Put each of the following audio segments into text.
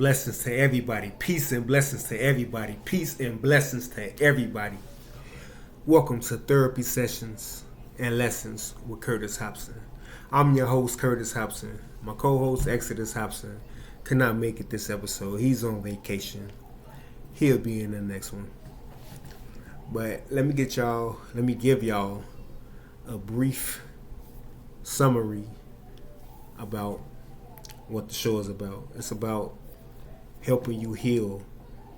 blessings to everybody. Peace and blessings to everybody. Peace and blessings to everybody. Welcome to Therapy Sessions and Lessons with Curtis Hobson. I'm your host, Curtis Hobson. My co-host, Exodus Hobson, could not make it this episode. He's on vacation. He'll be in the next one. But let me give y'all a brief summary about what the show is about. It's about helping you heal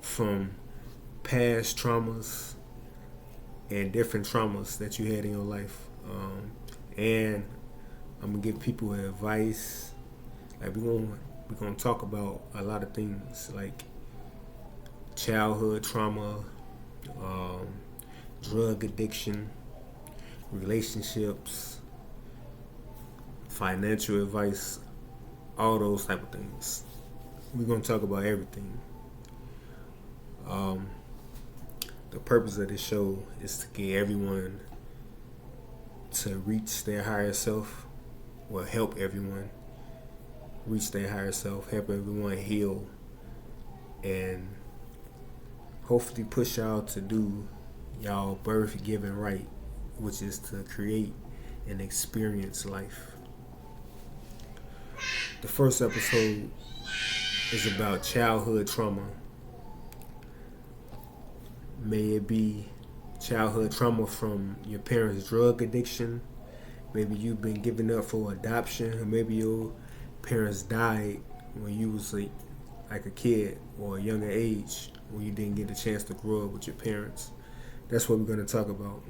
from past traumas and different traumas that you had in your life. And I'm gonna give people advice. Like we're gonna talk about a lot of things like childhood trauma, drug addiction, relationships, financial advice, all those type of things. We're gonna talk about everything. The purpose of this show is to get everyone to reach their higher self, or help everyone reach their higher self, help everyone heal, and hopefully push y'all to do y'all birth-given right, which is to create and experience life. The first episode is about childhood trauma. May it be childhood trauma from your parents' drug addiction. Maybe you've been given up for adoption, or maybe your parents died when you was like a kid or a younger age, when you didn't get a chance to grow up with your parents. That's what we're going to talk about.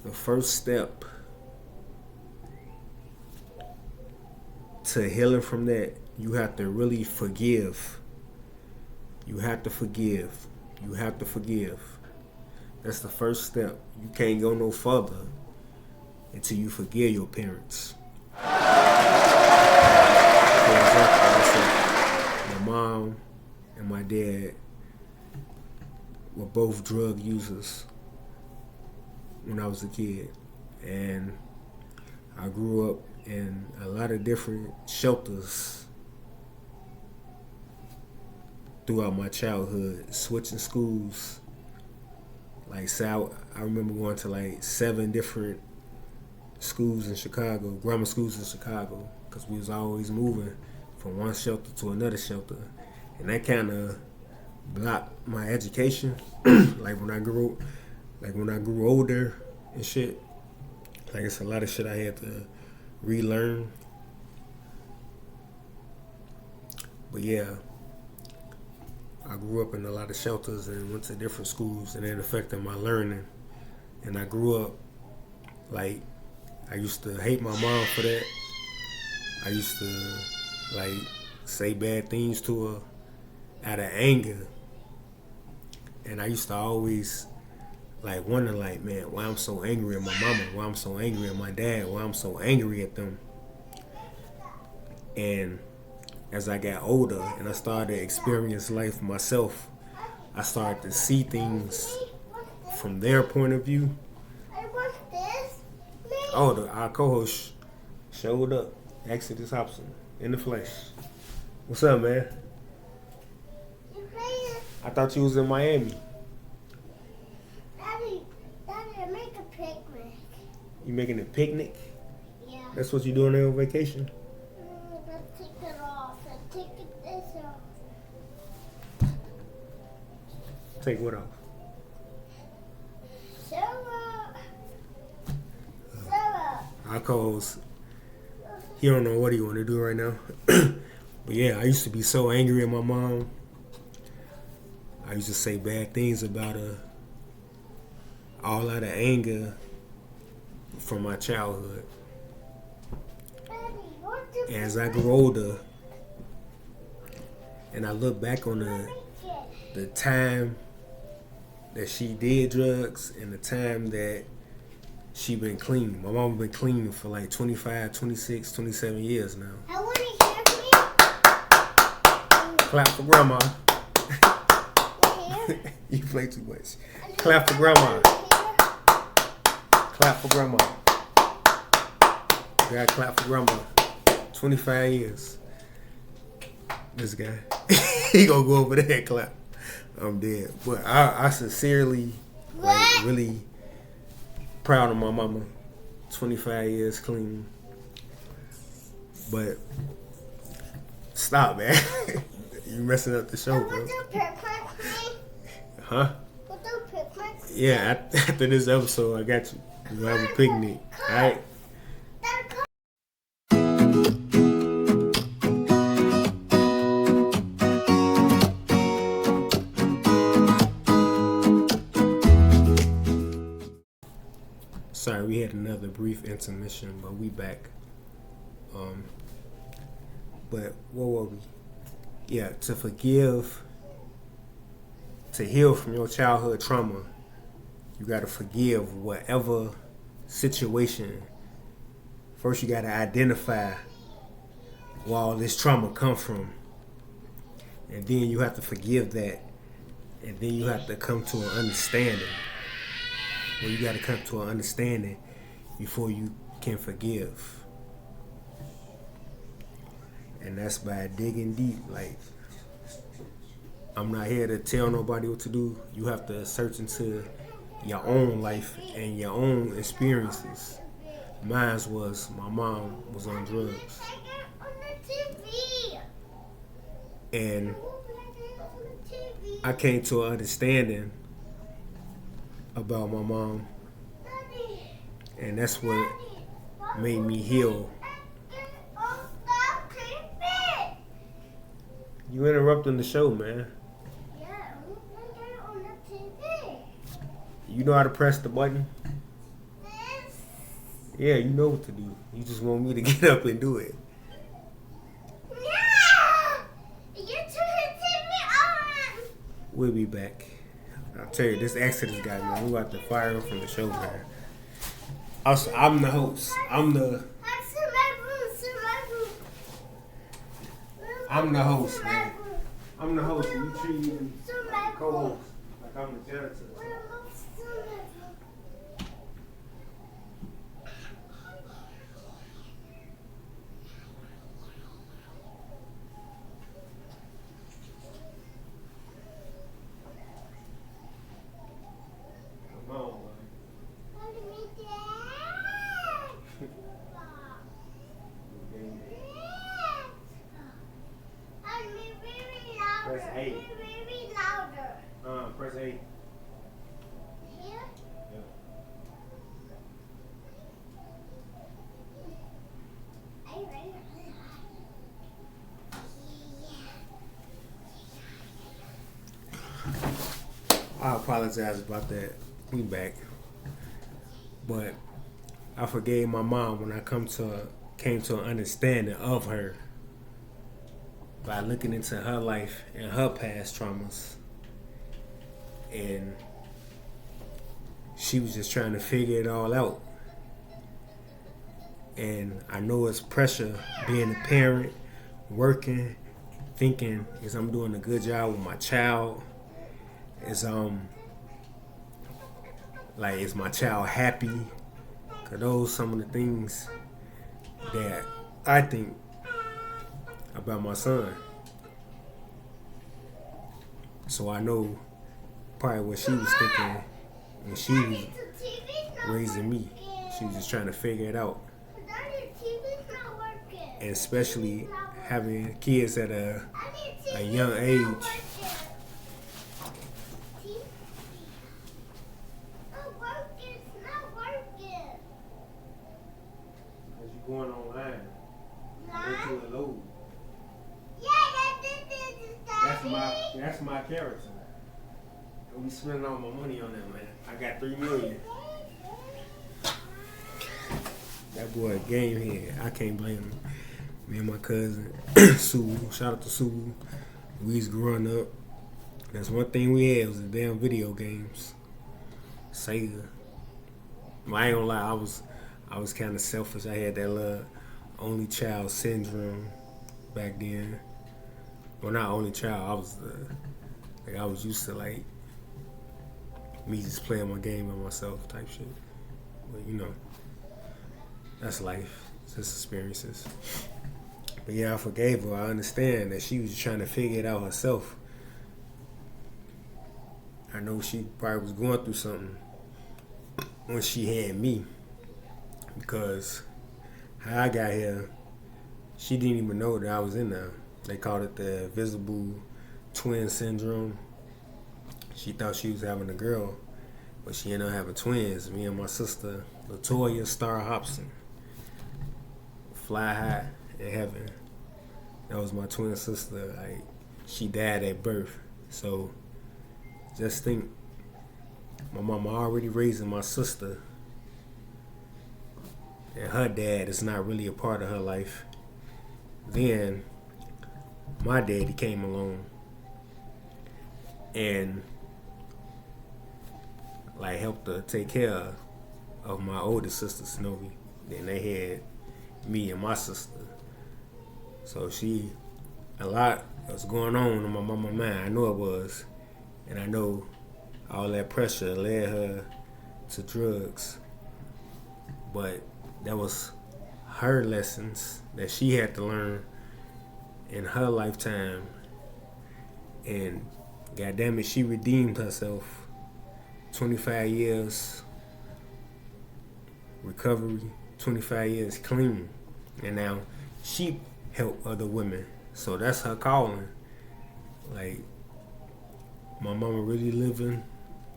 The first step to healing from that, you have to really forgive. You have to forgive. You have to forgive. That's the first step. You can't go no further until you forgive your parents. For example, I said, my mom and my dad were both drug users when I was a kid, and I grew up in a lot of different shelters throughout my childhood, switching schools. Like, so I remember going to like 7 different schools in Chicago, grammar schools in Chicago, because we was always moving from one shelter to another shelter, and that kind of blocked my education. like when I grew older and shit, like it's a lot of shit I had to relearn. But yeah, I grew up in a lot of shelters and went to different schools, and it affected my learning. And I grew up, like, I used to hate my mom for that. I used to, like, say bad things to her out of anger. And I used to always, like, wonder, like, man, why I'm so angry at my mama, why I'm so angry at my dad, why I'm so angry at them. And as I got older and I started to experience life myself, I started to see things from their point of view. Oh, our co-host showed up, Exodus Hobson, in the flesh. What's up, man? I thought you was in Miami. Daddy, make a picnic. You making a picnic? Yeah. That's what you doing on vacation? Let's take it off. Let's take this off. Take what off? Sarah. Our co-host, he don't know what he want to do right now. But yeah, I used to be so angry at my mom. I used to say bad things about her, all out of anger from my childhood. As I grew older and I look back on the time that she did drugs and the time that she been clean. My mom been clean for like 25, 26, 27 years now. I want to hear me. Clap for grandma. You play too much. Clap for grandma. Clap for grandma. You gotta clap for grandma. 25 years. This guy. He gonna go over there and clap. I'm dead. But I sincerely, like, really proud of my mama. 25 years clean. But stop, man. You messing up the show, bro. Huh? Yeah, after this episode, I got you. You gonna have a picnic, alright? Sorry, we had another brief intermission, but we back. But what were we? Yeah, to forgive, to heal from your childhood trauma, you gotta forgive whatever situation. First, you gotta identify where all this trauma come from, and then you have to forgive that, and then you have to come to an understanding. Well, you gotta come to an understanding before you can forgive. And that's by digging deep. Like, I'm not here to tell nobody what to do. You have to search into your own life and your own experiences. Mine was, my mom was on drugs. And I came to an understanding about my mom. And that's what made me heal. You interrupting the show, man. Yeah, on the TV. You know how to press the button? This. Yeah, you know what to do. You just want me to get up and do it. Yeah! You're turning me on. We'll be back. I'll tell you, this Exodus guy, man, we about to fire him from the show, man. Also, I'm the host. I'm the host, man. I'm the host. You treat me like a co-host, like I'm the janitor. Come on, man. Press 8. Very louder. Press 8. Here? Yeah. I apologize about that. We back. But I forgave my mom when I came to an understanding of her by looking into her life and her past traumas. And she was just trying to figure it all out. And I know it's pressure being a parent, working, thinking, is I'm doing a good job with my child? Is my child happy? 'Cause those some of the things that I think about my son. So I know probably what she was thinking when she was raising me. She was just trying to figure it out. And especially having kids at a young age. Because you're going online. Go to a load. That's my character. Don't be spending all my money on that, man. I got $3 million. That boy a game head. I can't blame him. Me and my cousin Sue. Shout out to Sue. We used growing up. That's one thing we had was the damn video games. Sega. I ain't gonna lie, I was kind of selfish. I had that little only child syndrome back then. Well, not only child. I was used to like me just playing my game by myself type shit. But you know, that's life. It's just experiences. But yeah, I forgave her. I understand that she was trying to figure it out herself. I know she probably was going through something when she had me, because how I got here, she didn't even know that I was in there. They called it the invisible twin syndrome. She thought she was having a girl, but she ended up having twins. Me and my sister, Latoya Star Hobson. Fly high in heaven. That was my twin sister. Like, she died at birth. So just think, my mama already raising my sister, and her dad is not really a part of her life. Then my daddy came along and like helped her take care of my older sister Snowy. Then they had me and my sister. So a lot was going on in my mama's mind. I know it was. And I know all that pressure led her to drugs. But that was her lessons that she had to learn in her lifetime. And goddamn it, she redeemed herself. 25 years recovery, 25 years clean. And now she help other women. So that's her calling. Like, my mama really living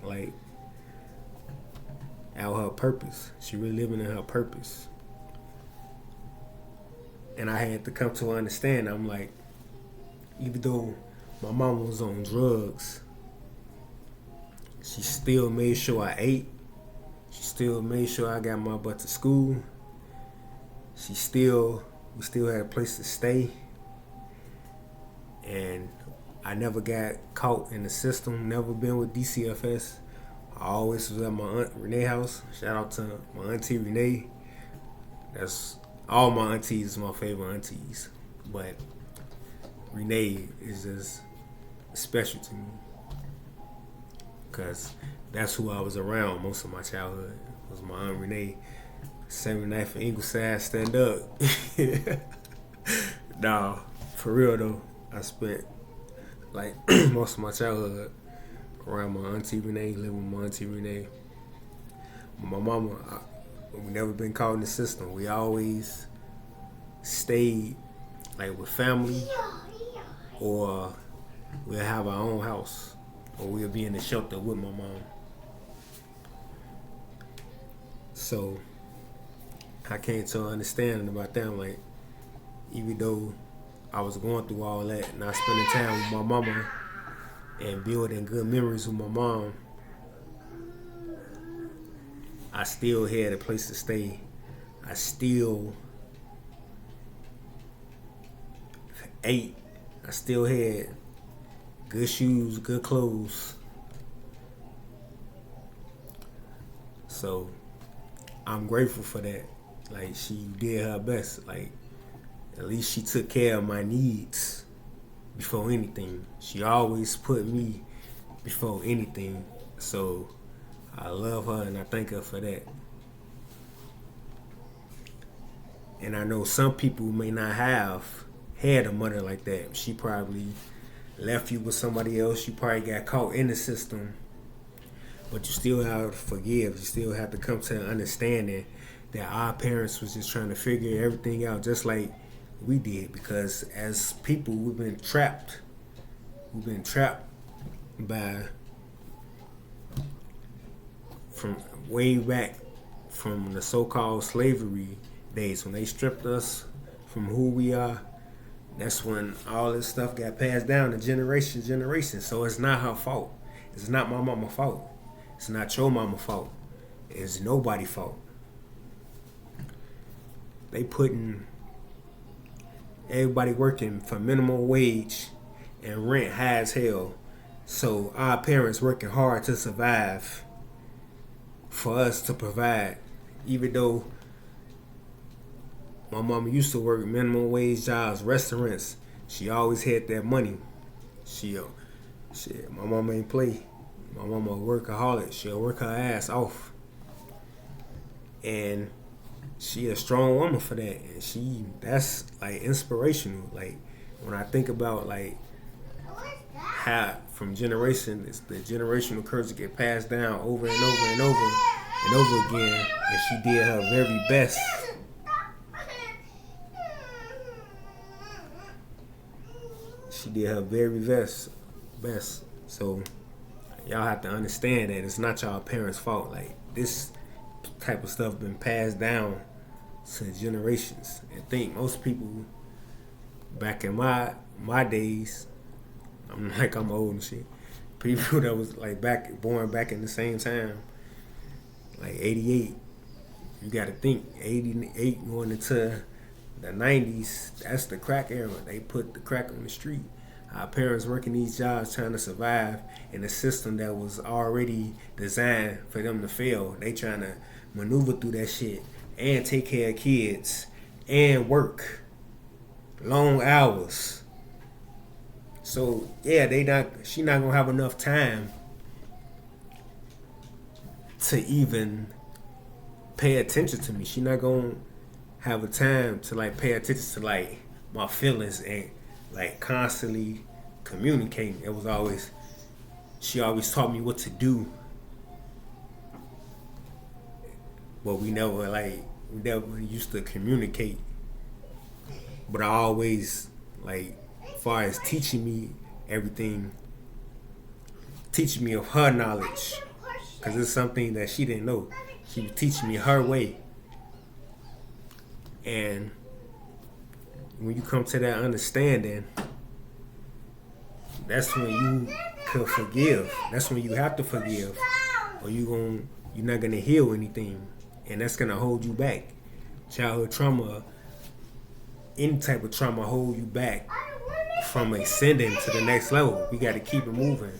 like out her purpose. She really living in her purpose. And I had to come to understand, I'm like, even though my mama was on drugs, she still made sure I ate. She still made sure I got my butt to school. We still had a place to stay. And I never got caught in the system, never been with DCFS. I always was at my Aunt Renee house. Shout out to my Auntie Renee. That's all my aunties is my favorite aunties. But Renee is just special to me, because that's who I was around most of my childhood. It was my Aunt Renee. 79th and Ingleside, stand up. Nah, for real though, I spent like most of my childhood around my Auntie Renee, living with my Auntie Renee. My mama, we never been caught in the system. We always stayed like with family, or we'll have our own house, or we'll be in the shelter with my mom. So I came to understanding about them, like, even though I was going through all that and I spending time with my mama and building good memories with my mom, I still had a place to stay. I still ate. I still had good shoes, good clothes. So I'm grateful for that. Like, she did her best. Like, at least she took care of my needs before anything. She always put me before anything. So I love her and I thank her for that. And I know some people may not have had a mother like that. She probably left you with somebody else. You probably got caught in the system. But you still have to forgive. You still have to come to an understanding that our parents was just trying to figure everything out just like we did. Because as people, we've been trapped. We've been trapped by, from way back from the so-called slavery days, when they stripped us from who we are. That's when all this stuff got passed down to generation. So it's not her fault. It's not my mama's fault. It's not your mama's fault. It's nobody's fault. They putting everybody working for minimum wage and rent high as hell. So our parents working hard to survive for us to provide. Even though my mama used to work minimum wage jobs, restaurants, she always had that money. My mama ain't play. My mama a workaholic. She'll work her ass off. And she a strong woman for that, and that's like inspirational. Like when I think about like how from generation, it's the generational curse get passed down over and over and over and over again, and she did her very best. She did her very best. So y'all have to understand that it's not y'all parents' fault. Like this type of stuff been passed down to generations. And think most people back in my days, I'm old and shit. People that was like born back in the same time, like 88. You got to think 88 going into the 90s. That's the crack era. They put the crack on the street. Our parents working these jobs trying to survive in a system that was already designed for them to fail. They trying to maneuver through that shit and take care of kids and work long hours. So yeah, she not gonna have enough time to even pay attention to me. She not gonna have a time to like pay attention to like my feelings and like constantly communicating. She always taught me what to do, but we never used to communicate. But I always like, as far as teaching me everything, teaching me of her knowledge, because it's something that she didn't know. She was teaching me her way. And when you come to that understanding, that's when you can forgive. That's when you have to forgive, or you're not gonna heal anything, and that's gonna hold you back. Childhood trauma, any type of trauma, hold you back from ascending to the next level. We got to keep it moving.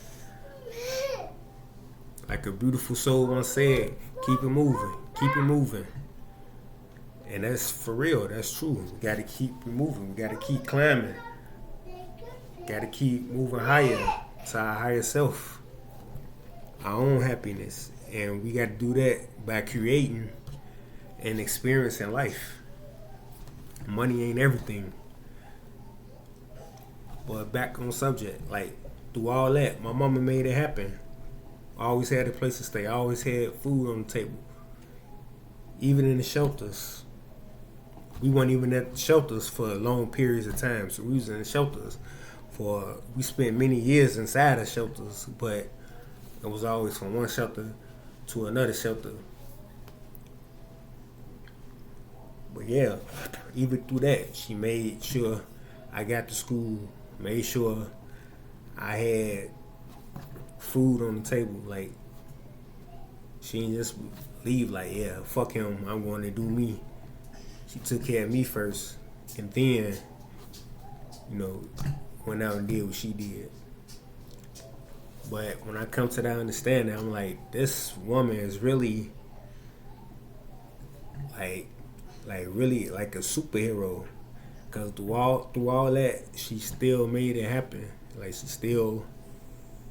Like a beautiful soul once said, keep it moving, keep it moving. And that's for real, that's true. We got to keep it moving, we got to keep climbing. Got to keep moving higher to our higher self, our own happiness. And we got to do that by creating and experiencing life. Money ain't everything. But back on subject, like through all that, my mama made it happen. I always had a place to stay. I always had food on the table. Even in the shelters. We weren't even at the shelters for long periods of time. So we was in the shelters we spent many years inside the shelters, but it was always from one shelter to another shelter. But yeah, even through that, she made sure I got to school, made sure I had food on the table. Like, she didn't just leave like, yeah, fuck him, I'm going to do me. She took care of me first, and then, went out and did what she did. But when I come to that understanding, I'm like, this woman is really really like a superhero, because through all that, she still made it happen. Like, she still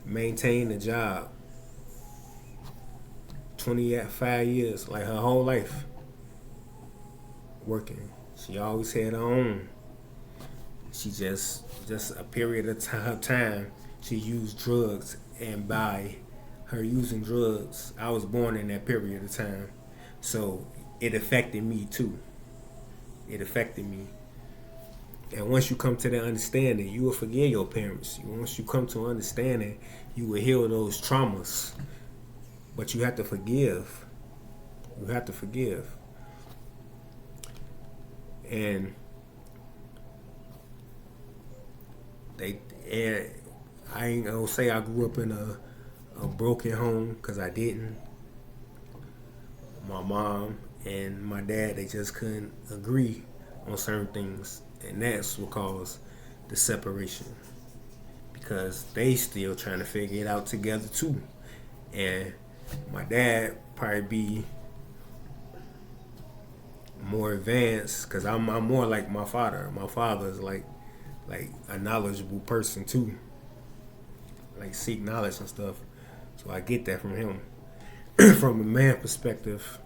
maintained the job 25 years, like her whole life working. She always had her own. She just a period of time she used drugs, and by her using drugs, I was born in that period of time, so it affected me too. It affected me. And once you come to that understanding, you will forgive your parents. Once you come to understanding, you will heal those traumas. But you have to forgive. You have to forgive. And I ain't gonna say I grew up in a broken home, because I didn't. My mom and my dad, they just couldn't agree on certain things, and that's what caused the separation, because they still trying to figure it out together too. And my dad probably be more advanced, because I'm more like my father. My father is like a knowledgeable person too, like seek knowledge and stuff. So I get that from him. From a man perspective,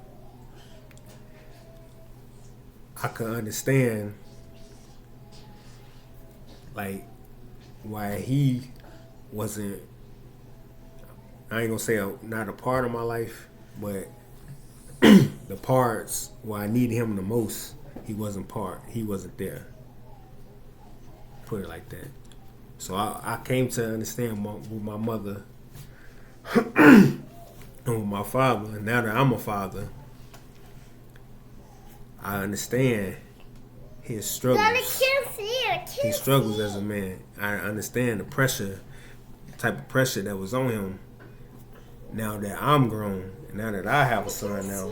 I could understand like why he wasn't, I ain't gonna say not a part of my life, but the parts where I needed him the most, he wasn't there. Put it like that. So I came to understand with my mother and with my father. And now that I'm a father, I understand his struggles. His struggles as a man. I understand the pressure, the type of pressure that was on him. Now that I'm grown, and now that I have a son now,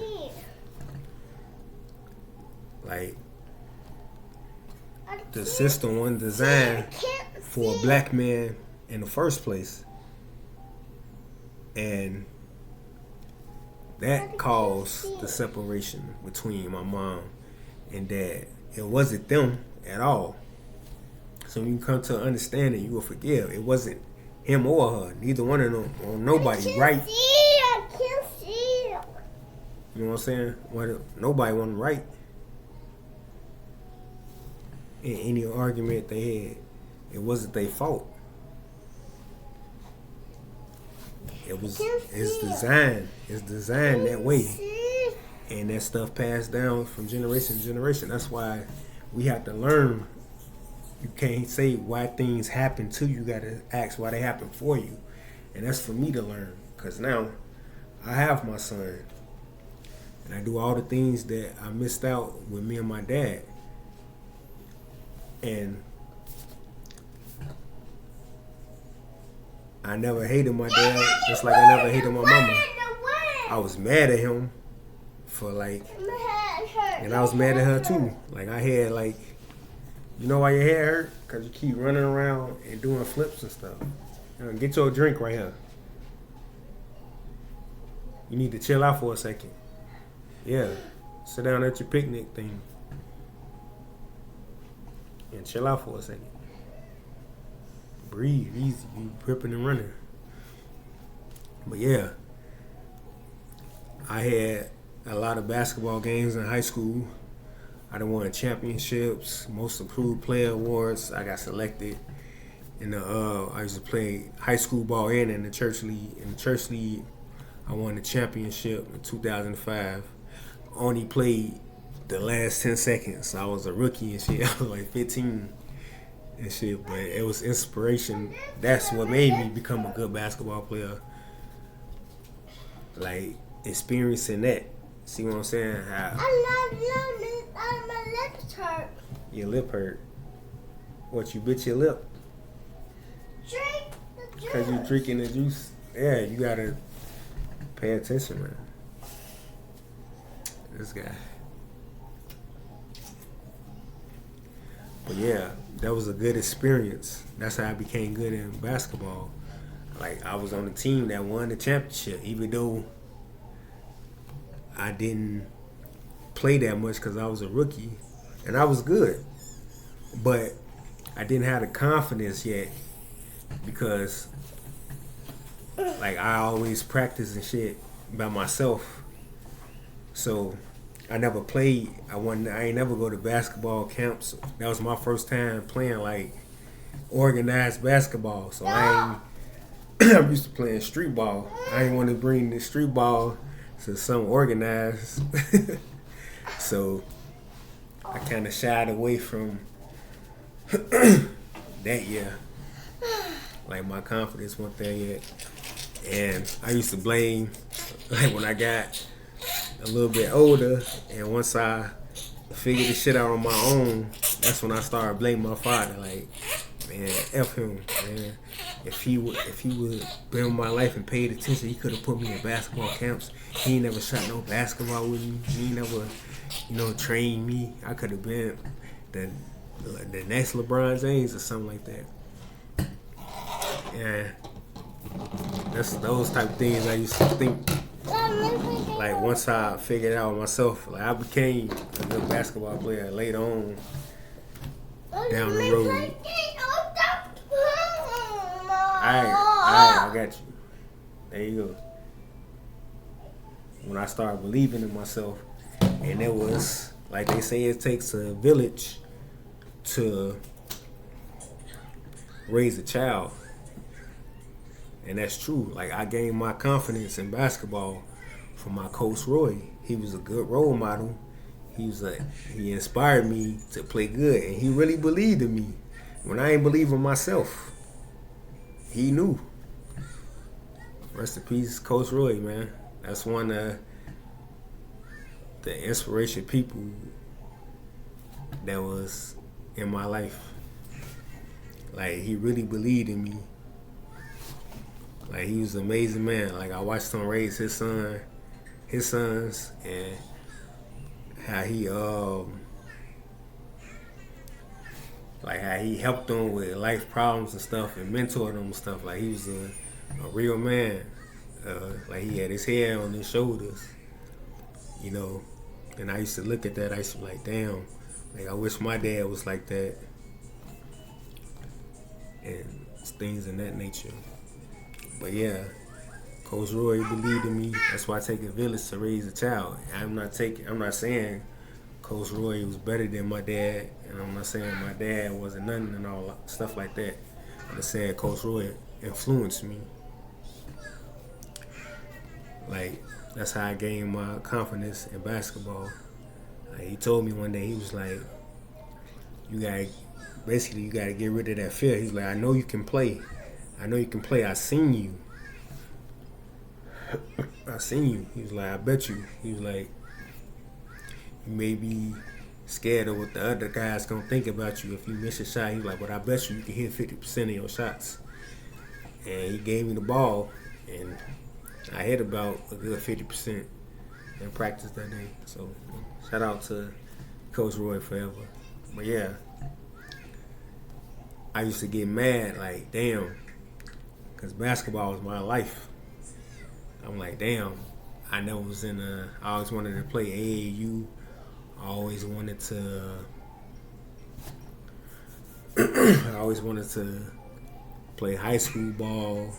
like the system wasn't designed for a black man in the first place, and that caused the separation between my mom and dad. It wasn't them at all. So when you come to understanding, you will forgive. It wasn't him or her. Neither one of them or nobody right. I can't see. You know what I'm saying? Nobody wasn't right in any argument they had. It wasn't their fault. It's designed. It's designed that way. And that stuff passed down from generation to generation. That's why we have to learn. You can't say why things happen to you. You got to ask why they happen for you. And that's for me to learn. Because now I have my son. And I do all the things that I missed out with me and my dad. And I never hated my dad just like I never hated my mama. I was mad at him for like, and I was mad at her too. Like I had like, you know why your head hurt? Because you keep running around and doing flips and stuff. Get your drink right here. You need to chill out for a second. Yeah, sit down at your picnic thing and chill out for a second. Breathe easy. You ripping and running. But yeah, I had a lot of basketball games in high school. I done won championships, most improved player awards. I got selected in the I used to play high school ball and in the church league. In the church league, I won the championship in 2005. Only played the last 10 seconds. I was a rookie and shit. I was like 15 and shit, but it was inspiration. That's what made me become a good basketball player. Like experiencing that. See what I'm saying? How My lips hurt. your lip hurt. What, you bit your lip? Drink the juice. Because you drinking the juice. Yeah, you gotta pay attention, man. This guy. But yeah, that was a good experience. That's how I became good in basketball. Like, I was on the team that won the championship, even though I didn't play that much because I was a rookie. And I was good. But I didn't have the confidence yet because, like, I always practice and shit by myself. So I never played. I ain't never go to basketball camps. That was my first time playing like organized basketball. So I'm used to playing street ball. I didn't want to bring the street ball to some organized. So I kind of shied away from that year. Like my confidence wasn't there yet. And I used to blame, like when I got a little bit older, and once I figured this shit out on my own, that's when I started blaming my father. Like, man, F him, man. If he would been in my life and paid attention, he could have put me in basketball camps. He ain't never shot no basketball with me. He ain't never, trained me. I could have been the next LeBron James or something like that. Yeah, that's those type of things I used to think. Like once I figured it out myself, like I became a good basketball player later on down the road. Alright, I got you. There you go. When I started believing in myself, and it was Like they say, it takes a village to raise a child, and that's true. Like I gained my confidence in basketball from my coach Roy. He was a good role model. He inspired me to play good, and he really believed in me when I ain't believe in myself. He knew. Rest in peace, Coach Roy, man. That's one of the inspiration people that was in my life. Like he really believed in me. Like he was an amazing man. Like I watched him raise his sons, and how he how he helped them with life problems and stuff and mentored them and stuff. Like he was a real man. Like he had his head on his shoulders, you know. And I used to look at that. I used to be like, damn. Like I wish my dad was like that, and things in that nature. But yeah, Coach Roy believed in me. That's why I take a village to raise a child. I'm not saying Coach Roy was better than my dad, and I'm not saying my dad wasn't nothing and all stuff like that. I'm just saying Coach Roy influenced me. Like that's how I gained my confidence in basketball. Like, he told me one day, he was like, you gotta get rid of that fear. He's like, I know you can play. I seen you. He was like, I bet you. He was like, you may be scared of what the other guys gonna think about you if you miss a shot. He was like, but I bet you can hit 50% of your shots. And he gave me the ball, and I hit about a good 50% in practice that day. So shout out to Coach Roy forever. But yeah, I used to get mad, like, damn, because basketball was my life. I'm like, damn, I always wanted to play AAU. I always wanted to play high school ball,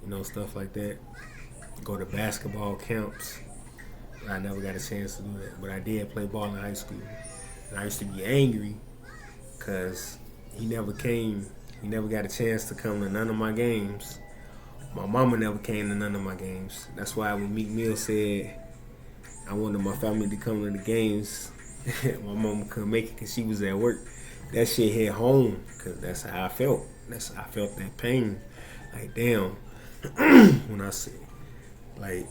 you know, stuff like that. Go to basketball camps. I never got a chance to do that, but I did play ball in high school. And I used to be angry because he never got a chance to come to none of my games. My mama never came to none of my games. That's why when Meek Mill said I wanted my family to come to the games, my mama couldn't make it because she was at work. That shit hit home because that's how I felt. I felt that pain. Like, damn, when I said, like,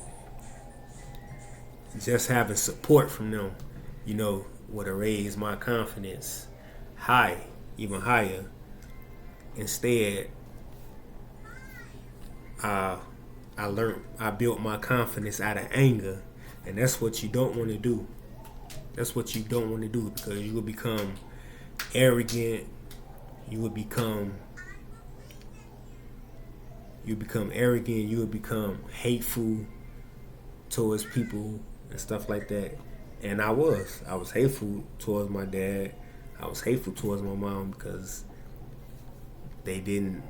just having support from them, you know, would have raised my confidence even higher. Instead, I built my confidence out of anger, and that's what you don't want to do. That's what you don't want to do, because you will become arrogant. You will become arrogant. You will become hateful towards people and stuff like that. And I was hateful towards my dad. I was hateful towards my mom because they didn't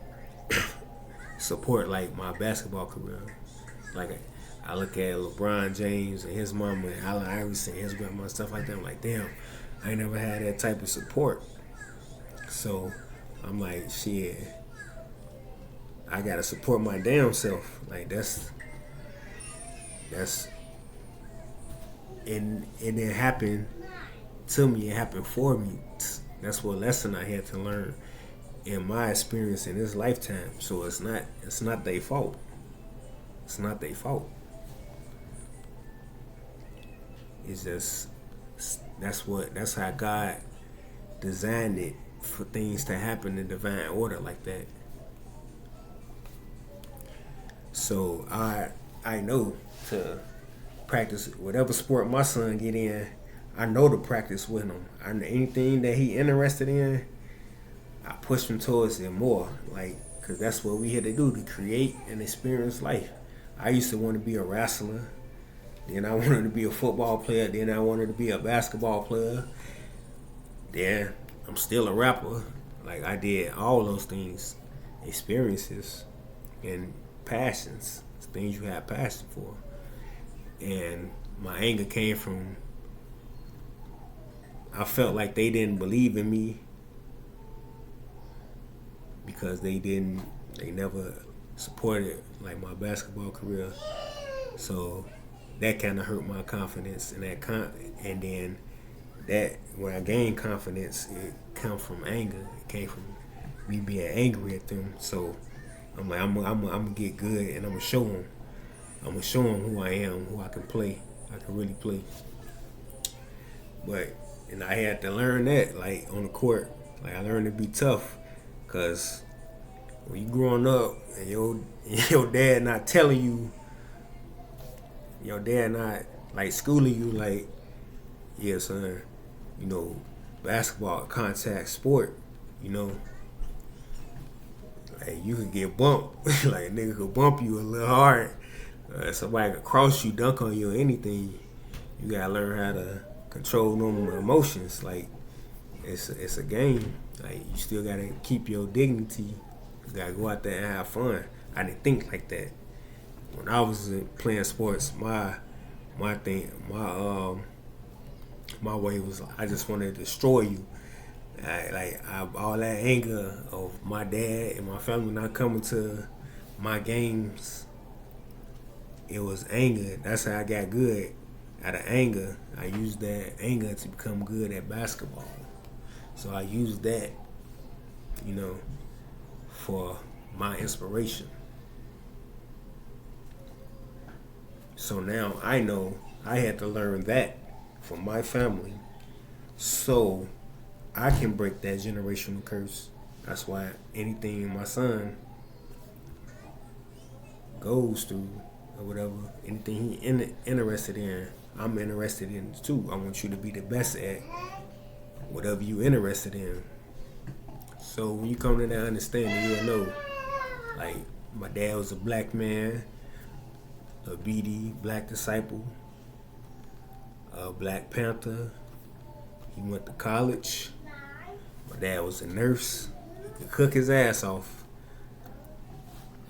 support like my basketball career. Like I look at LeBron James and his mama and Allen Iverson, his grandma, stuff like that. I'm like, damn, I ain't never had that type of support. So I'm like, shit, I gotta support my damn self. Like that's and it didn't happen to me, it happened for me. That's what lesson I had to learn in my experience in this lifetime. So it's not their fault. It's not their fault. It's just that's how God designed it for things to happen in divine order like that. So I know to practice whatever sport my son get in. I know to practice with him. Anything that he interested in, I push him towards it more. Like, cause that's what we here to do, to create and experience life. I used to want to be a wrestler. Then I wanted to be a football player. Then I wanted to be a basketball player. Then I'm still a rapper. Like, I did all those things, experiences and passions, things you have passion for. And my anger came from I felt like they didn't believe in me because they never supported like my basketball career. So that kind of hurt my confidence, and and then that when I gained confidence, it come from anger. It came from me being angry at them. So I'm like, I'm gonna get good, and I'm gonna show them. I'm gonna show them who I am, who I can play. I can really play. But and I had to learn that, like on the court. Like I learned to be tough, cause when you growing up and your dad not telling you, your dad not like schooling you, like, yeah, son, you know, basketball contact sport, you know, like you could get bumped, like a nigga could bump you a little hard, somebody could cross you, dunk on you, or anything. You gotta learn how to control normal emotions. Like it's a game. Like you still gotta keep your dignity. You gotta go out there and have fun. I didn't think like that when I was playing sports. My way was I just wanted to destroy you. All that anger of my dad and my family not coming to my games. It was anger. That's how I got good. Out of anger, I used that anger to become good at basketball. So I used that, you know, for my inspiration. So now I know I had to learn that from my family so I can break that generational curse. That's why anything my son goes through or whatever, anything he interested in, I'm interested in too. I want you to be the best at whatever you interested in. So when you come to that understanding, you'll know, like, my dad was a black man, a BD, Black Disciple, a Black Panther. He went to college. My dad was a nurse. He could cook his ass off.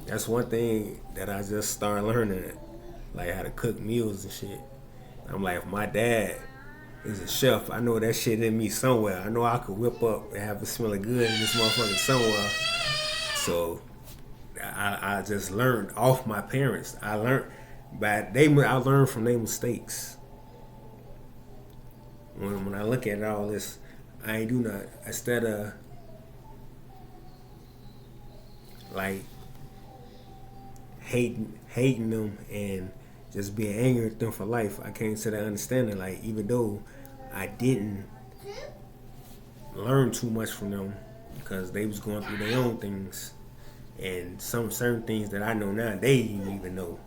That's one thing that I just started learning, like how to cook meals and shit. I'm like, if my dad is a chef, I know that shit in me somewhere. I know I could whip up and have it smelling good in this motherfucker somewhere. So I just learned off my parents. I learned from their mistakes. When I look at all this, I ain't do nothing. Instead of like hating them and just being angry at them for life, I came to that understanding. Like, even though I didn't learn too much from them because they was going through their own things, and some certain things that I know now they didn't even know.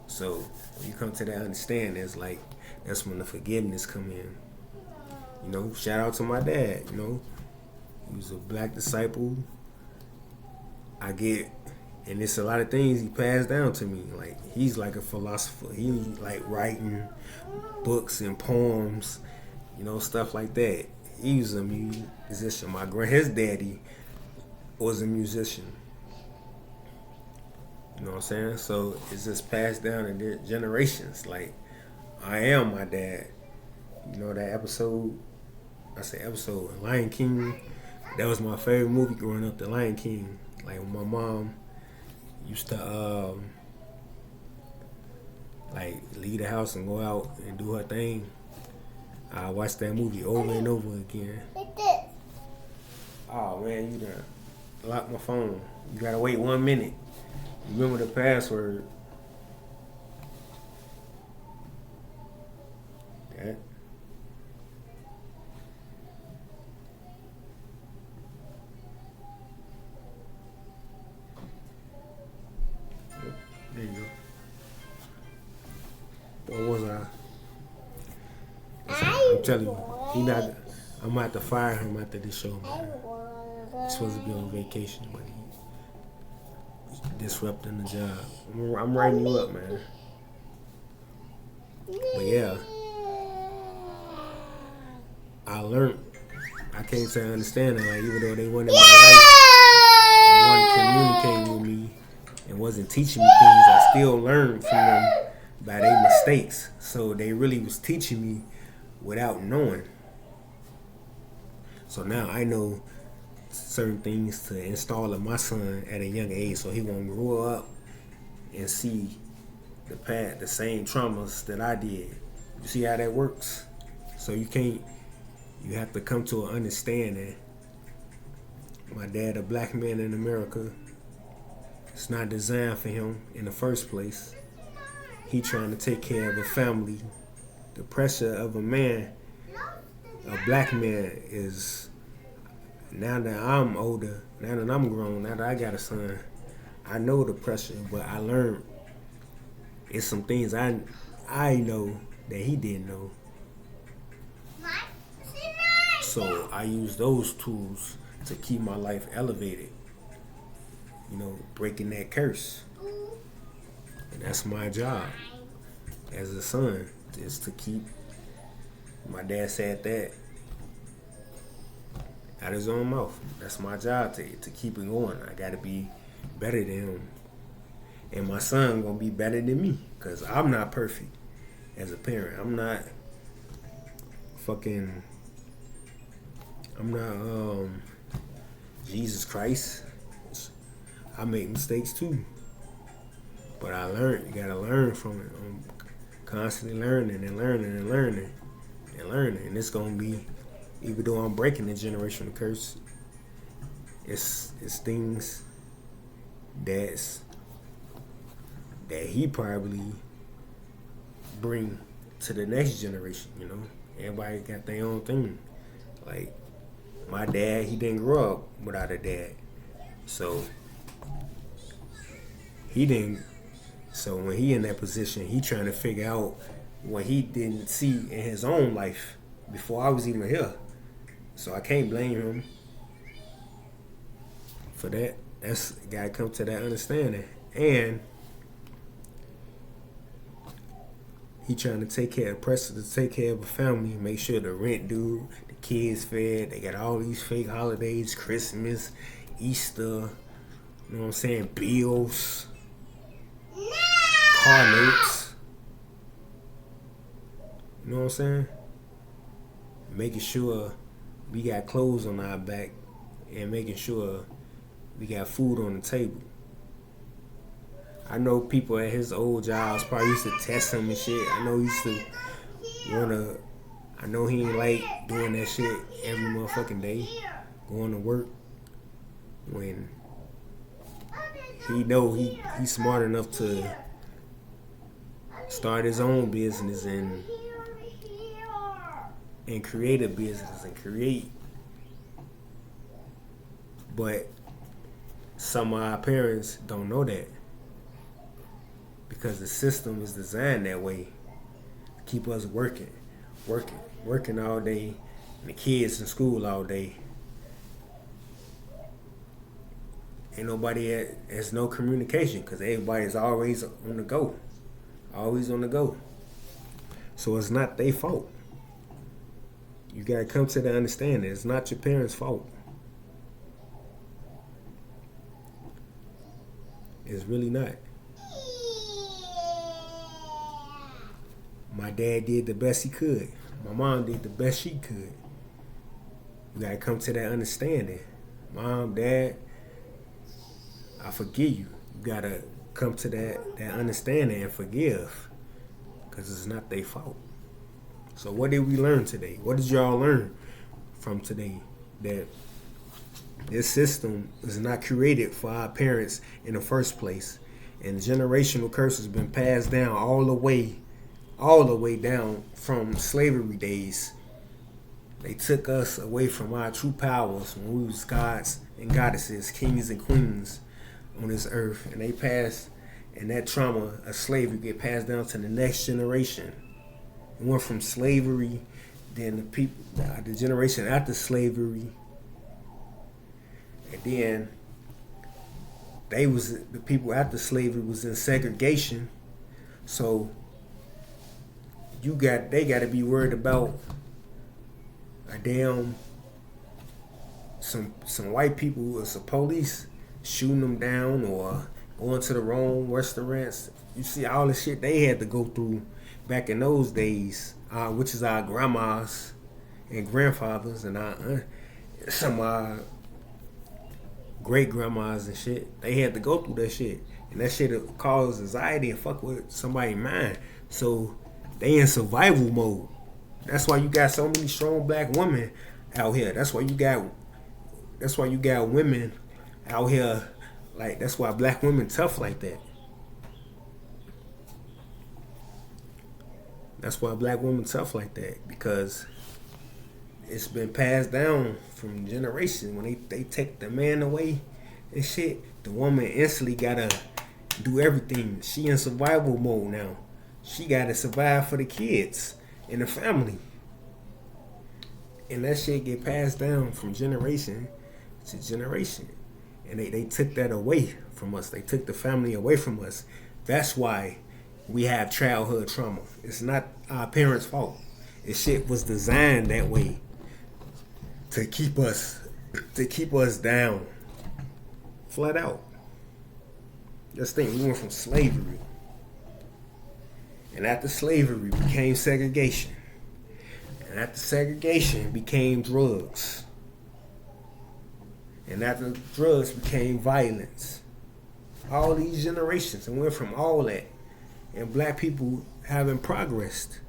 So when you come to that understanding, it's like that's when the forgiveness come in. You know, shout out to my dad. You know, he was a Black Disciple. And it's a lot of things he passed down to me. Like, he's like a philosopher. He like writing books and poems, you know, stuff like that. He was a musician. His daddy was a musician. You know what I'm saying? So it's just passed down in their generations. Like, I am my dad. You know that episode? Lion King. That was my favorite movie growing up, The Lion King. Like, when my mom used to like leave the house and go out and do her thing, I watched that movie over and over again. Oh man, you done locked my phone. You gotta wait 1 minute. Remember the password. That. There you go. What was I? I'm telling you, I'm gonna have to fire him after this show, man. He's supposed to be on vacation, but he's disrupting the job. I'm writing you up, man. But yeah, I learned. I can't say I understand it. Like, even though they weren't in my life and wasn't communicating with me and wasn't teaching me things, I still learned from them by their mistakes. So they really was teaching me without knowing. So now I know certain things to install in my son at a young age, so he won't grow up and see the same traumas that I did. You see how that works? So you have to come to an understanding. My dad, a black man in America, it's not designed for him in the first place. He trying to take care of a family. The pressure of a man, a black man, is, now that I'm older, now that I'm grown, now that I got a son, I know the pressure, but I learned it's some things I know that he didn't know. So I use those tools to keep my life elevated. You know, breaking that curse. And that's my job as a son, is to keep, my dad said that out his own mouth. That's my job, to keep it going. I gotta be better than him. And my son gonna be better than me, because I'm not perfect as a parent. I'm not Jesus Christ. I make mistakes too. But I learned. You gotta learn from it. I'm constantly learning and learning and learning and learning. And it's gonna be, even though I'm breaking the generational curse, it's things that he probably bring to the next generation, you know. Everybody got their own thing. Like my dad, he didn't grow up without a dad. So when he in that position, he trying to figure out what he didn't see in his own life before I was even here. So I can't blame him for that. That's gotta come to that understanding. And he trying to take care of a family, make sure the rent due, the kids fed, they got all these fake holidays, Christmas, Easter, you know what I'm saying, bills, car notes, you know what I'm saying? Making sure we got clothes on our back and making sure we got food on the table. I know people at his old jobs probably used to test him and shit. I know he used to I know he ain't like doing that shit every motherfucking day, going to work, when he know he's smart enough to start his own business and create a business and create. But some of our parents don't know that, because the system is designed that way to keep us working all day, and the kids in school all day. Ain't nobody has no communication, because everybody's always on the go. So it's not their fault. You gotta come to the understanding, it's not your parents' fault. It's really not. My dad did the best he could. My mom did the best she could. You gotta come to that understanding. Mom, Dad, I forgive you. You gotta come to that understanding and forgive, because it's not their fault. So what did we learn today? What did y'all learn from today? That this system is not created for our parents in the first place, and generational curse has been passed down all the way down from slavery days. They took us away from our true powers when we was gods and goddesses, kings and queens on this earth, and that trauma of slavery get passed down to the next generation. It went from slavery, then the generation after slavery, and then the people after slavery was in segregation. So they got to be worried about some white people as the police shooting them down or going to the wrong restaurants. You see all the shit they had to go through back in those days, which is our grandmas and grandfathers and some great grandmas and shit, they had to go through that shit, and that shit cause anxiety and fuck with somebody's mind. So they in survival mode. That's why you got so many strong black women out here. That's why you got women out here. Like, that's why black women tough like that. That's why black women tough like that, because it's been passed down from generation. When they take the man away and shit, the woman instantly gotta do everything. She in survival mode now. She gotta survive for the kids and the family. And that shit get passed down from generation to generation. And they took that away from us. They took the family away from us. That's why we have childhood trauma. It's not our parents' fault. This shit was designed that way to keep us down. Flat out. Just think, we went from slavery. And after slavery became segregation. And after segregation became drugs. And after drugs became violence. All these generations, and went from all that. And black people haven't progressed.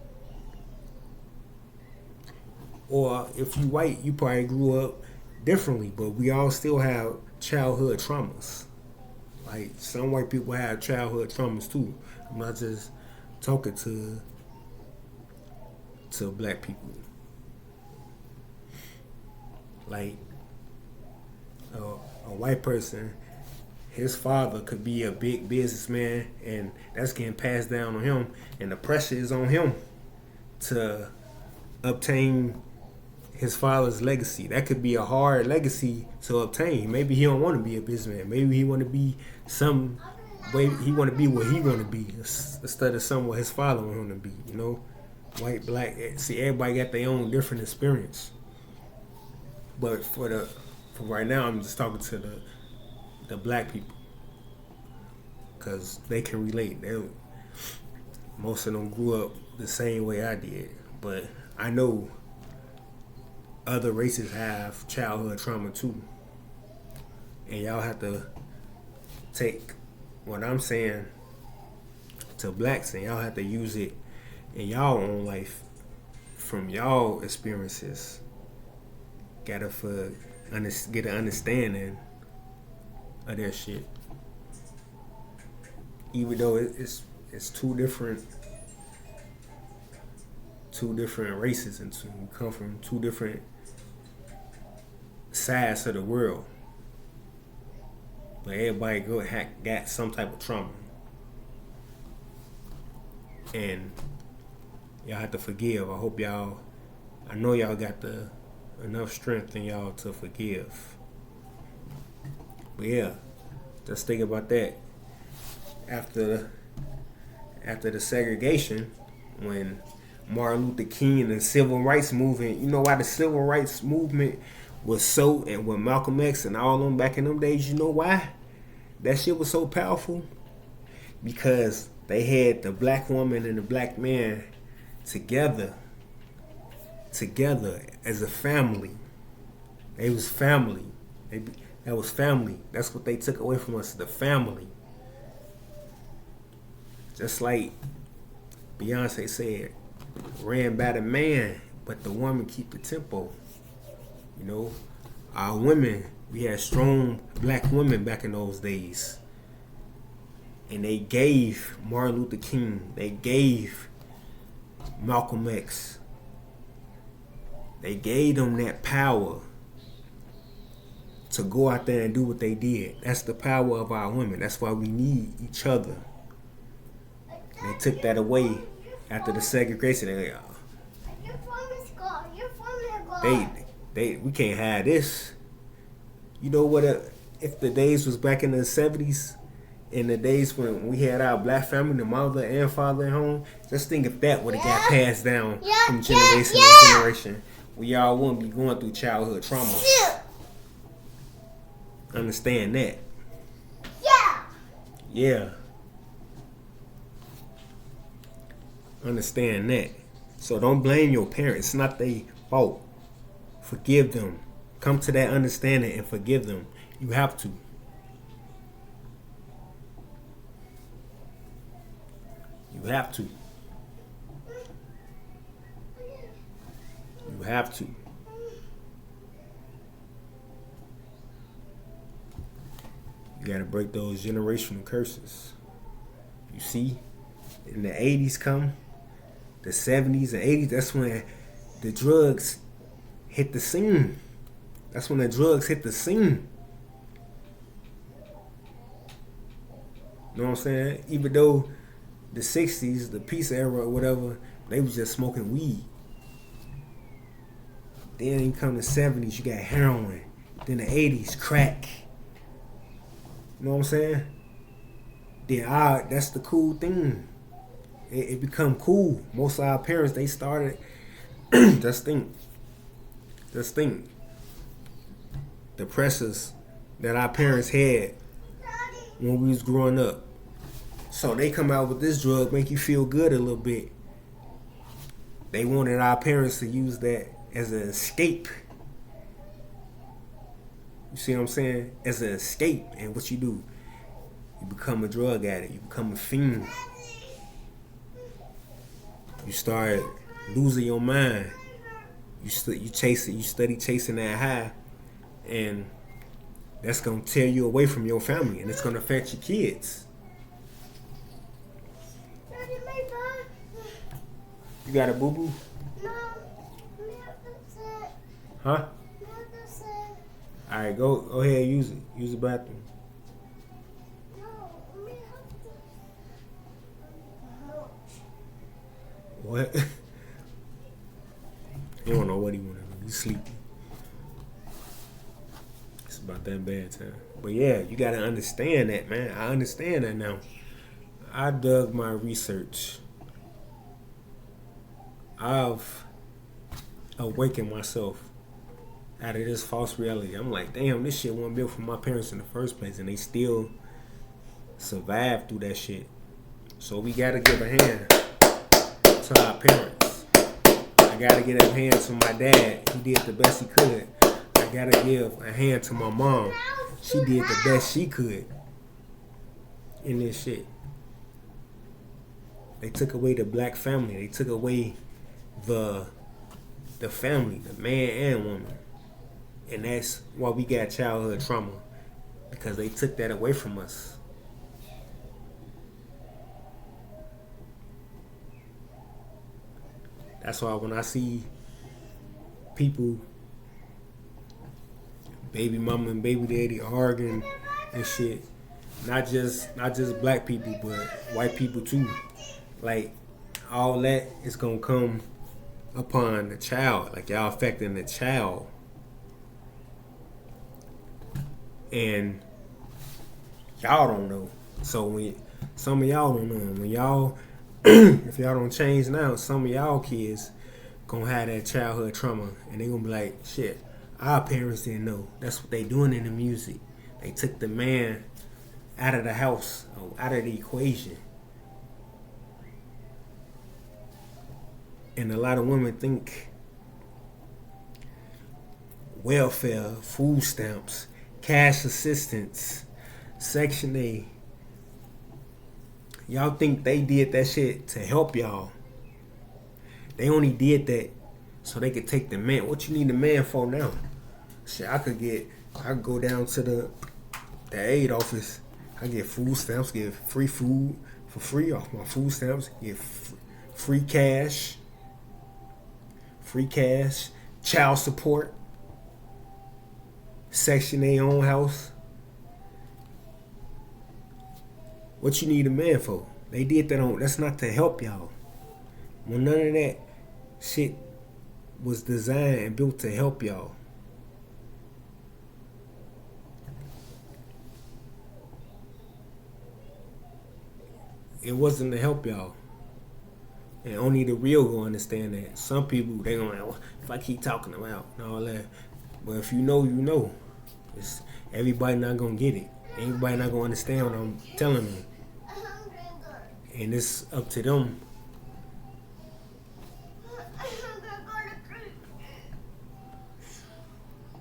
Or if you white, you probably grew up differently, but we all still have childhood traumas. Like, some white people have childhood traumas too. I'm not just talking to black people. Like, a white person, his father could be a big businessman, and that's getting passed down on him, and the pressure is on him to obtain his father's legacy. That could be a hard legacy to obtain. Maybe he don't want to be a businessman. Maybe he want to be some way. He want to be what he want to be instead of some what his father want him to be. You know, white, black. See, everybody got their own different experience. But for right now, I'm just talking to the black people, because they can relate. Most of them grew up the same way I did, but I know other races have childhood trauma too, and y'all have to take what I'm saying to blacks, and y'all have to use it in y'all own life from y'all experiences. Gotta get an understanding of that shit. Even though it's two different races, and we come from two different sides of the world, but everybody got some type of trauma, and y'all have to forgive. I know y'all got enough strength in y'all to forgive. But yeah, just think about that. After the segregation, when Martin Luther King and the civil rights movement, you know why the civil rights movement was so, and with Malcolm X and all them back in them days, you know why that shit was so powerful? Because they had the black woman and the black man together as a family. They was family. That was family. That's what they took away from us, the family. Just like Beyonce said, ran by the man, but the woman keep the tempo. You know, our women, we had strong black women back in those days. And they gave Martin Luther King, they gave Malcolm X, they gave them that power to go out there and do what they did. That's the power of our women. That's why we need each other. They took that away after the segregation. We can't have this. You know what? If the days was back in the 70s, in the days when we had our black family, the mother and father at home, just think if that would have got passed down from generation to generation, we all wouldn't be going through childhood trauma. Understand that. Yeah. Understand that. So don't blame your parents. It's not their fault. Forgive them. come to that understanding and forgive them. You have to. You have to. You have to. You gotta break those generational curses. You see, in the 80s come, the 70s and 80s, that's when the drugs hit the scene. That's when the drugs hit the scene. You know what I'm saying? Even though the 60s, the peace era or whatever, they was just smoking weed. Then you come the 70s, you got heroin. Then the 80s, crack. You know what I'm saying? Then that's the cool thing. It become cool. Most of our parents, they started, just think. The pressures that our parents had when we was growing up. So they come out with this drug, make you feel good a little bit. They wanted our parents to use that as an escape. You see what I'm saying? As an escape. And what you do? You become a drug addict. You become a fiend. You start losing your mind. You chase it. You study chasing that high. And that's going to tear you away from your family. And it's going to affect your kids. You got a boo-boo? No, that's it. Huh? No, that's it. Alright, go ahead, use it. Use the bathroom. No, we have to. What? You don't know what he want to do. He's sleepy. It's about that bad time. But yeah, you got to understand that, man. I understand that now. I dug my research. I've awakened myself out of this false reality. I'm like, damn, this shit wasn't built for my parents in the first place, and they still survived through that shit. So we gotta give a hand to our parents. I gotta give a hand to my dad. He did the best he could. I gotta give a hand to my mom. She did the best she could in this shit. They took away the black family. They took away the family, the man and woman. And that's why we got childhood trauma, because they took that away from us. That's why when I see people, baby mama and baby daddy arguing and shit, not just black people, but white people too, like all that is gonna come upon the child, like y'all affecting the child. And y'all don't know. So when some of y'all don't know, when y'all if y'all don't change now, some of y'all kids gonna have that childhood trauma, and they gonna be like, shit, our parents didn't know. That's what they doing in the music. They took the man out of the house, out of the equation. And a lot of women think welfare, food stamps, cash assistance, Section 8. Y'all think they did that shit to help y'all. They only did that so they could take the man. What you need the man for now? Shit, I could go down to the aid office. I get food stamps, get free food for free off my food stamps, get free cash, child support, Section 8 own house. What you need a man for? They did that that's not to help y'all. Well, none of that shit was designed and built to help y'all. It wasn't to help y'all. And only the real will understand that. Some people, they gonna like, well, if I keep talking about and all that. But if you know, you know. Everybody not gonna get it. Everybody not gonna understand what I'm telling them. And it's up to them.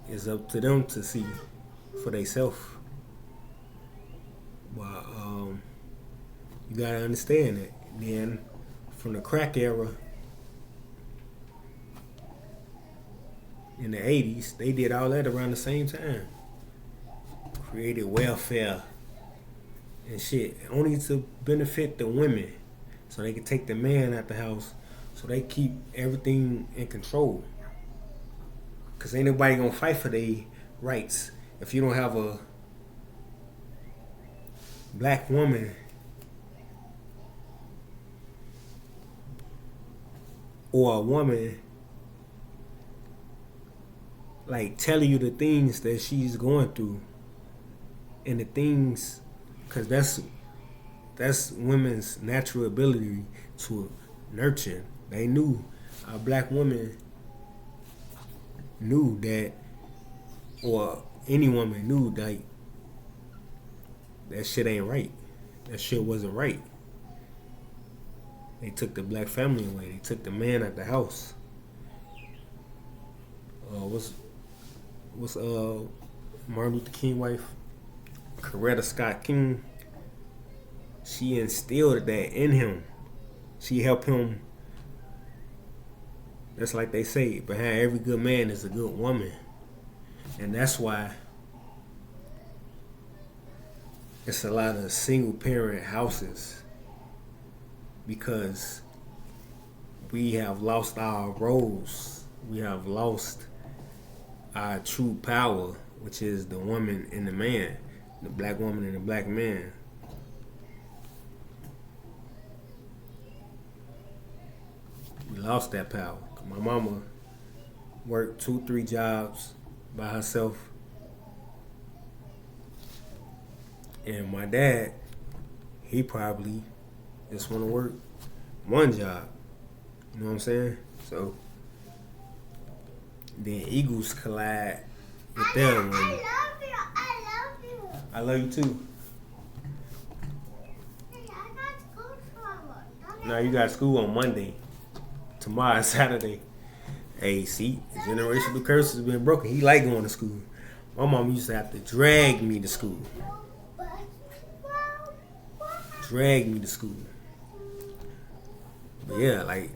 it's up to them to see for themselves. But you gotta understand that. Then from the crack era in the 80s, they did all that around the same time. Created welfare and shit, only to benefit the women, so they can take the man out the house, so they keep everything in control. Cause ain't nobody gonna fight for their rights if you don't have a black woman or a woman like telling you the things that she's going through and the things, cause that's women's natural ability to nurture. They knew a black woman knew that, or any woman knew that shit ain't right. That shit wasn't right. They took the black family away. They took the man out the house. What's Martin Luther King wife, Coretta Scott King? She instilled that in him. She helped him. That's like they say, behind every good man is a good woman. And that's why it's a lot of single parent houses, because we have lost our roles. We have lost our true power, which is the woman and the man, the black woman and the black man. We lost that power. My mama worked 2-3 jobs by herself, and my dad, he probably just want to work one job. You know what I'm saying? So then eagles collide with them. I love you. I love you. I love you too. Hey, I got school tomorrow. Now you got school on Monday. Tomorrow is Saturday. Hey, see, the generational curse has been broken. He like going to school. My mom used to have to drag me to school. Drag me to school. But yeah, like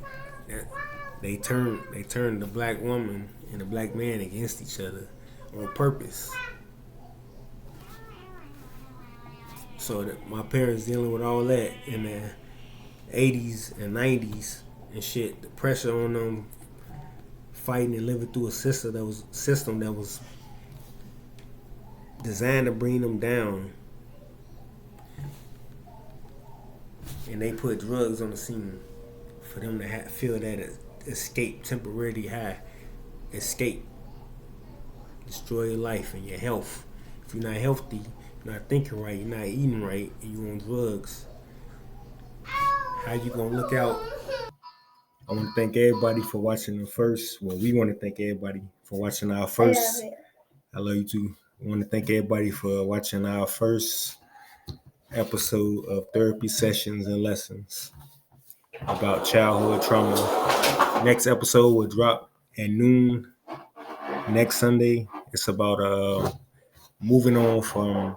they turned the black woman and the black man against each other on purpose. So that my parents dealing with all that in the 80s and 90s and shit, the pressure on them fighting and living through a system that was designed to bring them down, and they put drugs on the scene for them to feel that escape, temporary high, escape, destroy your life and your health. If you're not healthy, you're not thinking right, you're not eating right, and you're on drugs, how you gonna look out? I want to thank everybody for watching the first. Well, we want to thank everybody for watching our first. I love you too. I want to thank everybody for watching our first episode of Therapy Sessions and Lessons about childhood trauma. Next episode will drop at noon next Sunday. It's about moving on from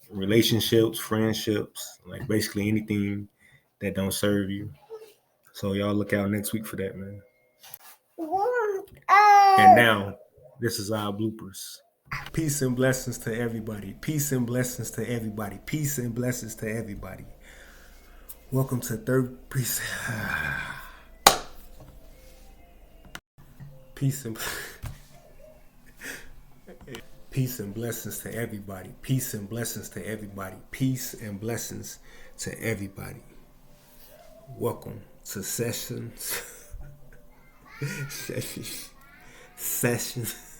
relationships, friendships, like basically anything that don't serve you. So y'all look out next week for that, man. And now, this is our bloopers. Peace and blessings to everybody. Peace and blessings to everybody. Peace and blessings to everybody. Welcome to Third Precinct. Peace and peace and blessings to everybody. Peace and blessings to everybody. Peace and blessings to everybody. Welcome to Sessions. Sessions.